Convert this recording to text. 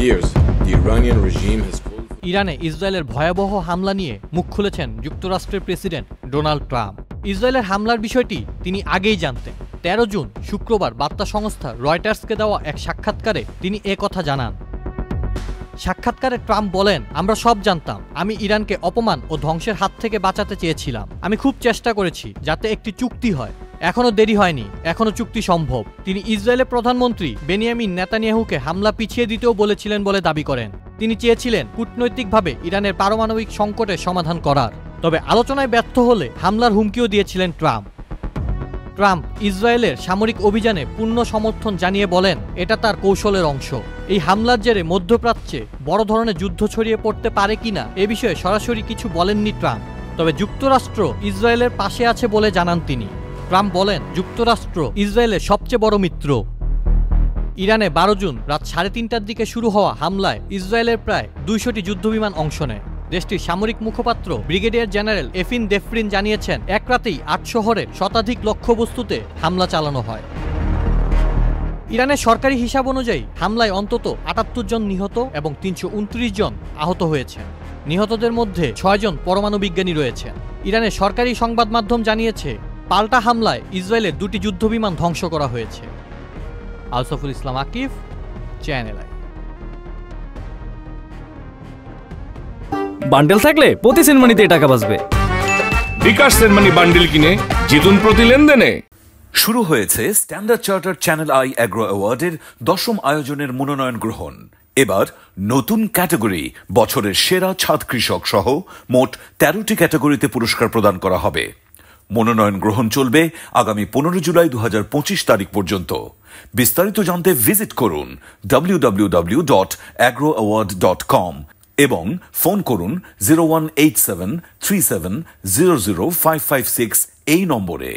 years, the Iranian regime has ইরানে ইসরায়েলের ভয়াবহ হামলা নিয়ে মুখ খুলেছেন যুক্তরাষ্ট্রের প্রেসিডেন্ট ডোনাল্ড ট্রাম্প। ইসরায়েলের হামলার বিষয়টি তিনি আগেই জানতেন। 13 জুন শুক্রবার বার্তা সংস্থা রয়টার্সকে দেওয়া এক সাক্ষাৎকারে তিনি কথা জানান। সাক্ষাৎকারে ট্রাম্প বলেন, আমরা সব জানতাম। আমি ইরানকে অপমান ও ধ্বংসের হাত থেকে বাঁচাতে চেয়েছিলাম। আমি খুব চেষ্টা করেছি যাতে একটি চুক্তি হয়। এখনো দেরি হয়নি, এখনো চুক্তি সম্ভব। তিনি ইসরায়েলের প্রধানমন্ত্রী বেনিয়ামিন নেতানিয়াহুকে হামলা পিছিয়ে দিতেও বলেছিলেন বলে দাবি করেন। তিনি চেয়েছিলেন কূটনৈতিকভাবে ইরানের পারমাণবিক সংকটের সমাধান করার। তবে আলোচনায় ব্যর্থ হলে হামলার হুমকিও দিয়েছিলেন ট্রাম্প। ট্রাম্প ইসরায়েলের সামরিক অভিযানে পূর্ণ সমর্থন জানিয়ে বলেন, এটা তার কৌশলের অংশ। এই হামলার জেরে মধ্যপ্রাচ্যে বড় ধরনের যুদ্ধ ছড়িয়ে পড়তে পারে কিনা এ বিষয়ে সরাসরি কিছু বলেননি ট্রাম্প। তবে যুক্তরাষ্ট্র ইসরায়েলের পাশে আছে বলে জানান তিনি। ট্রাম্প বলেন, যুক্তরাষ্ট্র ইসরায়েলের সবচেয়ে বড় মিত্র। ইরানে 12 জুন রাত 3:30টার দিকে শুরু হওয়া হামলায় ইসরায়েলের প্রায় 200টি যুদ্ধবিমান অংশ নেয়। দেশটির সামরিক মুখপাত্র ব্রিগেডিয়ার জেনারেল এফিন দেফরিন জানিয়েছেন, এক রাতেই 8 শহরের শতাধিক লক্ষ্যবস্তুতে হামলা চালানো হয়। ইরানের সরকারি হিসাব অনুযায়ী হামলায় অন্তত 78 জন নিহত এবং 329 জন আহত হয়েছেন। নিহতদের মধ্যে 6 জন পরমাণু বিজ্ঞানী রয়েছেন। ইরানের সরকারি সংবাদ মাধ্যম জানিয়েছে, পাল্টা হামলায় ইসরায়েলের 2টি যুদ্ধবিমান ধ্বংস করা হয়েছে। আলসাফুল ইসলাম আকিফ, চ্যানেল আই। বান্ডেল থাকলে প্রতি সেনমানিতে টাকা বাঁচবে। বিকাশ সেনমানি বান্ডেল কিনে জিতুন প্রতি লেনদেনে। শুরু হয়েছে Standard Charter channel I agro অ্যাওয়ার্ডের 10ম আয়োজনের মনোনয়ন গ্রহণ। এবার নতুন ক্যাটাগরি বছরের সেরা ছাদ কৃষক সহ মোট 13টি ক্যাটাগরিতে পুরস্কার প্রদান করা হবে। মনোনয়ন গ্রহণ চলবে আগামী 15 জুলাই 2025 তারিখ পর্যন্ত। বিস্তারিত জানতে ভিজিট করুন www.agroaward.com এবং ফোন করুন 018737000556 এই নম্বরে।